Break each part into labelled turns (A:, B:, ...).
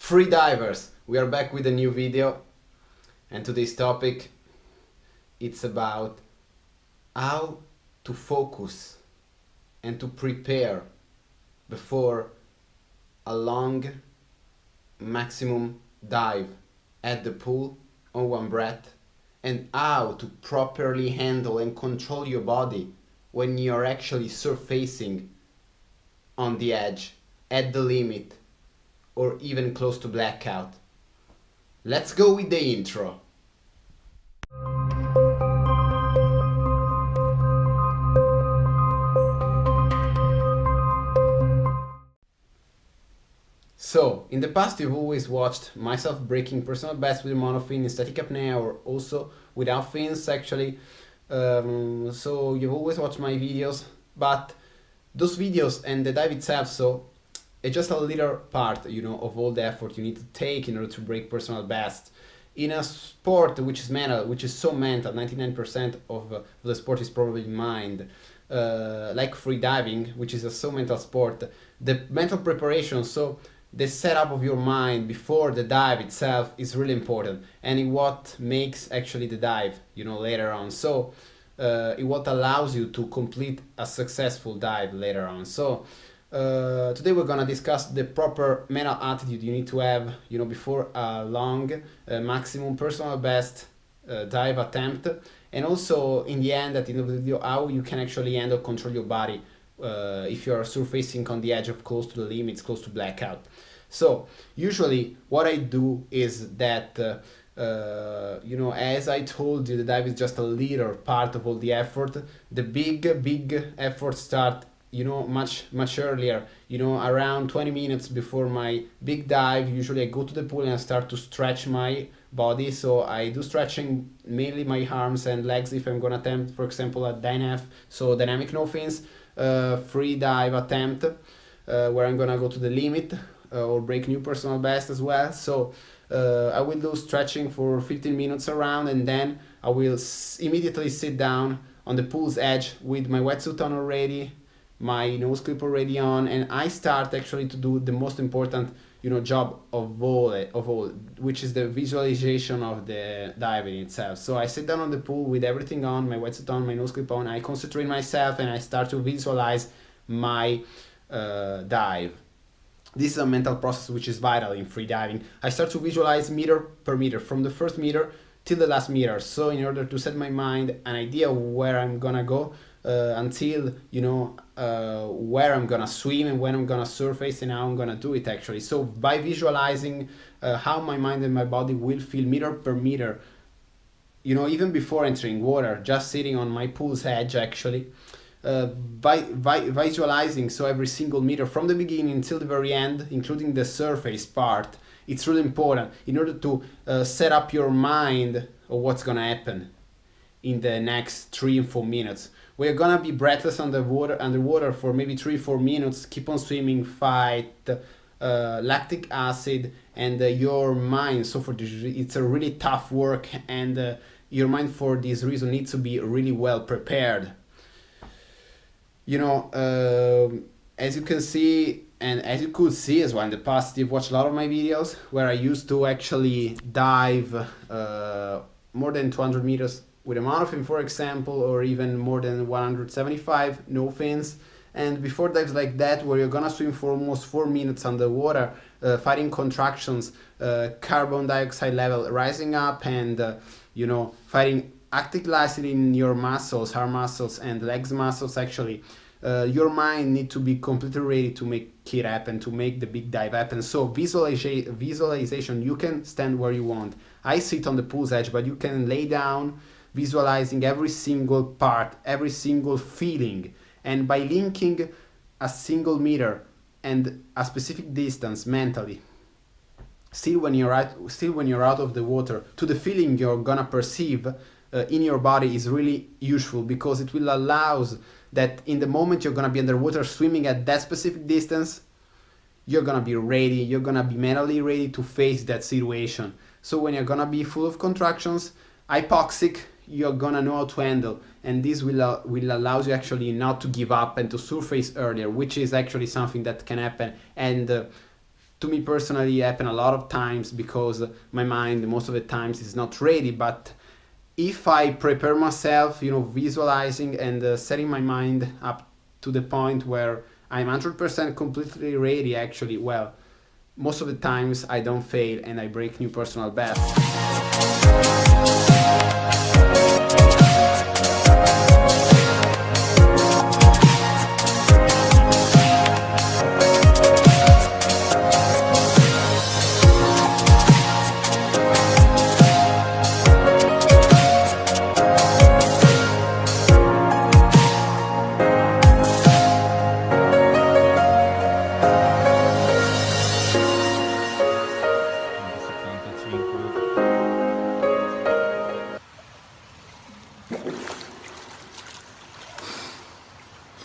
A: Free divers, we are back with a new video, and today's topic it's about how to focus and to prepare before a long maximum dive at the pool on one breath, and how to properly handle and control your body when you're actually surfacing on the edge, at the limit, or even close to blackout. Let's go with the intro. So, in the past you've always watched myself breaking personal bests with monofin in static apnea, or also without fins actually. So you've always watched my videos, but those videos and the dive itself, so it's just a little part, of all the effort you need to take in order to break personal best. In a sport which is mental, which is so mental, 99% of the sport is probably mind, like free diving, which is a so mental sport, the mental preparation, so the setup of your mind before the dive itself is really important, and in what makes actually the dive, later on. So it what allows you to complete a successful dive later on. So today we're gonna discuss the proper mental attitude you need to have, before a long maximum personal best dive attempt, and also in the end, at the end of the video, how you can actually handle control your body if you are surfacing on the edge of close to the limits, close to blackout. So usually what I do is that as I told you, the dive is just a little part of all the effort. The big effort start much earlier, around 20 minutes before my big dive. Usually I go to the pool and I start to stretch my body. So I do stretching mainly my arms and legs if I'm gonna attempt, for example, a DNF, so dynamic no fins free dive attempt, where I'm gonna go to the limit or break new personal best as well. So I will do stretching for 15 minutes around, and then I will immediately sit down on the pool's edge with my wetsuit on already, my nose clip already on, and I start actually to do the most important job of all, which is the visualization of the diving itself. So I sit down on the pool with everything on, my wetsuit on, my nose clip on, I concentrate myself and I start to visualize my dive. This is a mental process which is vital in free diving. I start to visualize meter per meter, from the first meter till the last meter, so in order to set my mind an idea where I'm gonna go until where I'm gonna swim and when I'm gonna surface and how I'm gonna do it actually. So by visualizing how my mind and my body will feel meter per meter, even before entering water, just sitting on my pool's edge actually, by visualizing, so every single meter from the beginning until the very end, including the surface part, it's really important in order to set up your mind of what's gonna happen in the next 3 and 4 minutes. We're gonna be breathless underwater for maybe 3-4 minutes, keep on swimming, fight lactic acid, and your mind. So for this, it's a really tough work, and your mind for this reason needs to be really well prepared. As you can see, and as you could see as well in the past, you've watched a lot of my videos where I used to actually dive more than 200 meters with a monofin, for example, or even more than 175 no fins. And before dives like that, where you're gonna swim for almost 4 minutes underwater, fighting contractions, carbon dioxide level rising up, and fighting lactic acid in your muscles, arm muscles and legs muscles actually, your mind need to be completely ready to make it happen, to make the big dive happen. So visualization, you can stand where you want. I sit on the pool's edge, but you can lay down, visualizing every single part, every single feeling, and by linking a single meter and a specific distance mentally, still when you're out of the water, to the feeling you're gonna perceive in your body is really useful, because it will allow that in the moment you're gonna be underwater swimming at that specific distance, you're gonna be ready, you're gonna be mentally ready to face that situation. So when you're gonna be full of contractions, hypoxic, you're gonna know how to handle, and this will allow you actually not to give up and to surface earlier, which is actually something that can happen. And to me personally happen a lot of times because my mind most of the times is not ready. But if I prepare myself, visualizing and setting my mind up to the point where I'm 100% completely ready, actually, well, most of the times I don't fail and I break new personal bests.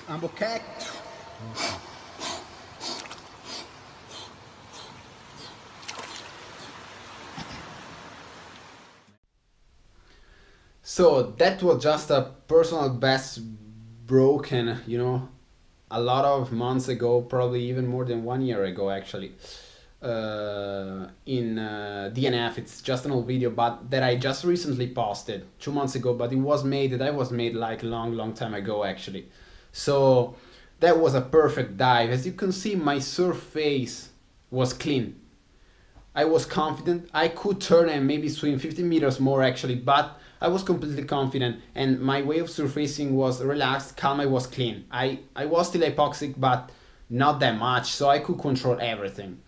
B: I'm okay.
A: So that was just a personal best broken, a lot of months ago, probably even more than 1 year ago, actually. In DNF, it's just an old video, but that I just recently posted 2 months ago, but that was made like long time ago, actually. So that was a perfect dive. As you can see, my surface was clean. I was confident. I could turn and maybe swim 50 meters more, actually, but I was completely confident, and my way of surfacing was relaxed, calm. I was clean. I was still hypoxic, but not that much, so I could control everything.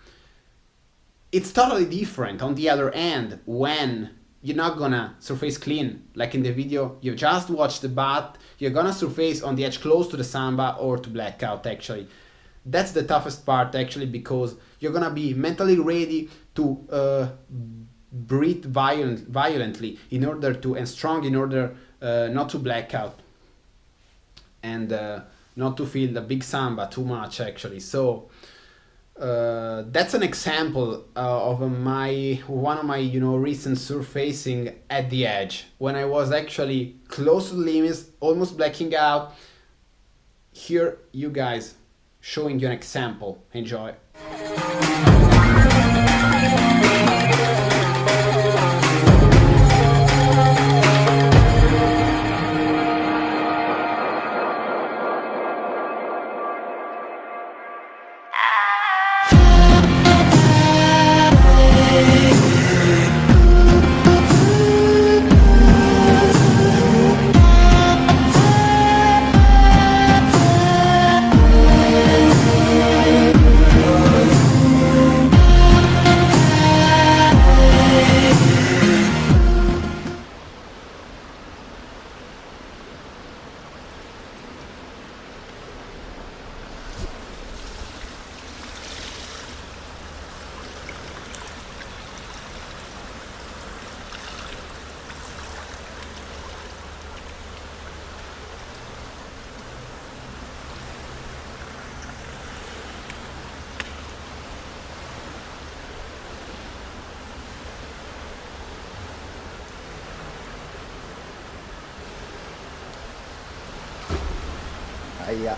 A: It's totally different on the other end when you're not gonna surface clean. Like in the video you just watched the bat, you're gonna surface on the edge close to the Samba or to blackout, actually. That's the toughest part, actually, because you're gonna be mentally ready to breathe violently in order to, and strong in order not to black out and not to feel the big Samba too much, actually. So that's an example of one of my recent surfacing at the edge when I was actually close to the limits, almost blacking out. Here you guys showing you an example. Enjoy.
B: Aia.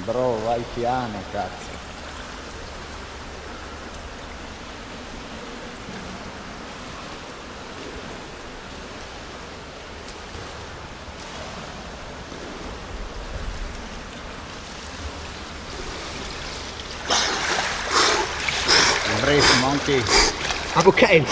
B: Bro, vai piano, cazzo. Embrace, monkey.
A: I'm okay.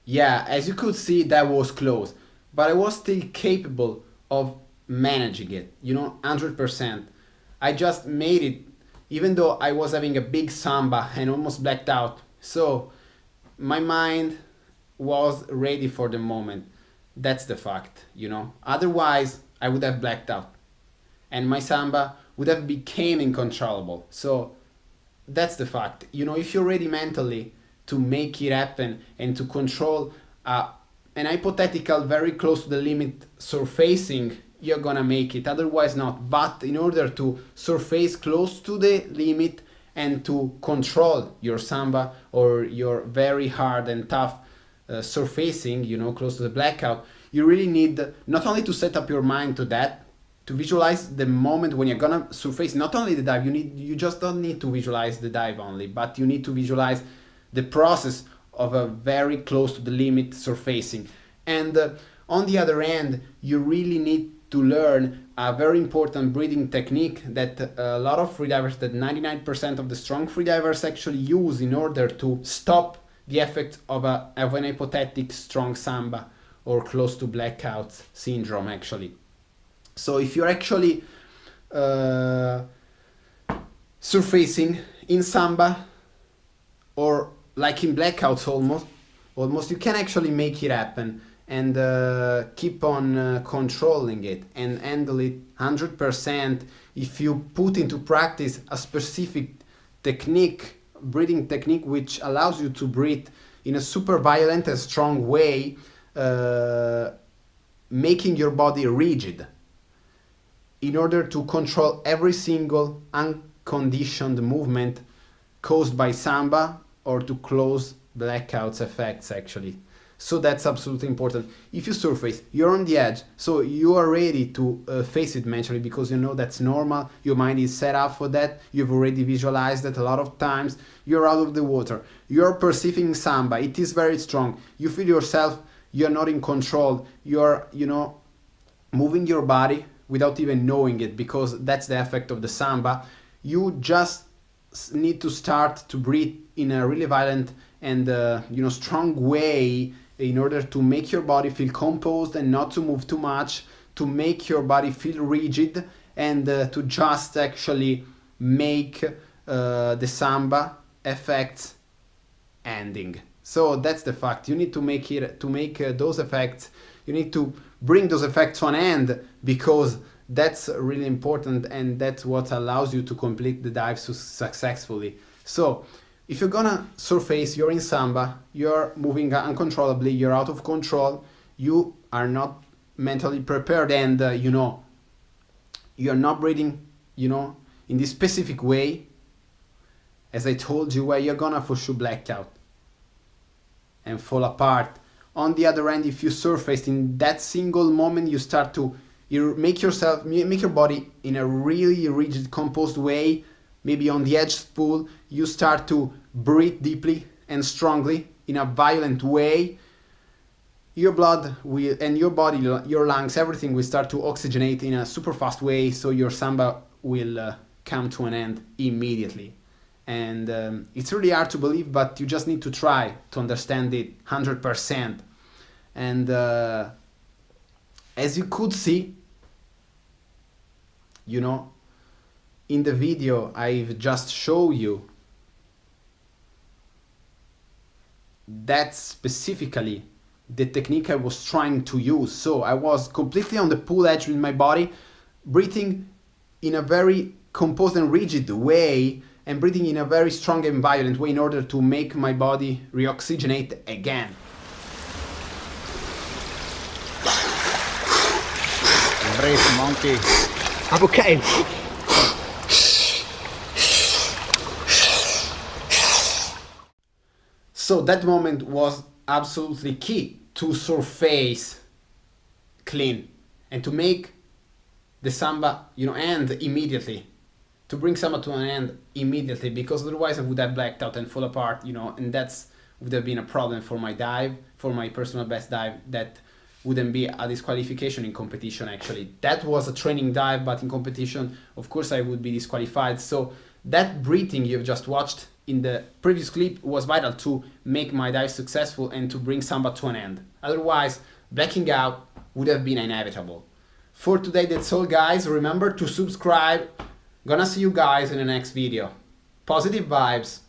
A: Yeah, as you could see, that was close, but I was still capable of managing it, 100%. I just made it, even though I was having a big Samba and almost blacked out. So my mind was ready for the moment. That's the fact, Otherwise, I would have blacked out, and my Samba would have became uncontrollable. So that's the fact. If you're ready mentally to make it happen and to control an hypothetical very close to the limit surfacing, you're gonna make it, otherwise not. But in order to surface close to the limit and to control your samba or your very hard and tough surfacing, you know, close to the blackout, you really need not only to set up your mind to that, to visualize the moment when you're gonna surface not only the dive, you just don't need to visualize the dive only, but you need to visualize the process of a very close to the limit surfacing. And on the other end, you really need to learn a very important breathing technique that a lot of freedivers, that 99% of the strong freedivers actually use in order to stop the effect of an hypothetic strong samba or close to blackout syndrome actually. So if you're actually surfacing in samba or like in blackouts almost, you can actually make it happen and keep on controlling it and handle it 100% if you put into practice a specific technique, breathing technique, which allows you to breathe in a super violent and strong way, making your body rigid in order to control every single unconditioned movement caused by samba or to close blackouts effects actually. So that's absolutely important. If you surface, you're on the edge, so you are ready to face it mentally because you know that's normal, your mind is set up for that, you've already visualized that a lot of times, you're out of the water, you're perceiving samba, it is very strong, you feel yourself, you're not in control, you're, you know, moving your body without even knowing it because that's the effect of the samba. You just need to start to breathe in a really violent and strong way in order to make your body feel composed and not to move too much, to make your body feel rigid and to just actually make the samba effects ending. So that's the fact. You need to make it, to make those effects, you need to bring those effects to an end because that's really important and that's what allows you to complete the dive successfully. So if you're gonna surface, you're in samba, you're moving uncontrollably, you're out of control, you are not mentally prepared and you're not breathing in this specific way, as I told you, where you're gonna for sure black out and fall apart. On the other end, if you surface in that single moment, you start to make your body in a really rigid, composed way, maybe on the edge spool, you start to breathe deeply and strongly in a violent way. Your blood will, and your body, your lungs, everything will start to oxygenate in a super fast way, so your samba will come to an end immediately. And it's really hard to believe, but you just need to try to understand it 100%. And as you could see, in the video I've just showed you, that's specifically the technique I was trying to use. So I was completely on the pool edge with my body, breathing in a very composed and rigid way, and breathing in a very strong and violent way in order to make my body reoxygenate again.
B: Breathe, monkey.
C: I'm okay.
A: So that moment was absolutely key to surface clean and to make the samba, end immediately, to bring samba to an end immediately, because otherwise I would have blacked out and fall apart, and that's would have been a problem for my dive, for my personal best dive. That wouldn't be a disqualification in competition actually. That was a training dive, but in competition, of course, I would be disqualified. So that breathing you've just watched in the previous clip was vital to make my dive successful and to bring samba to an end. Otherwise, blacking out would have been inevitable. For today, that's all, guys. Remember to subscribe. Gonna see you guys in the next video. Positive vibes.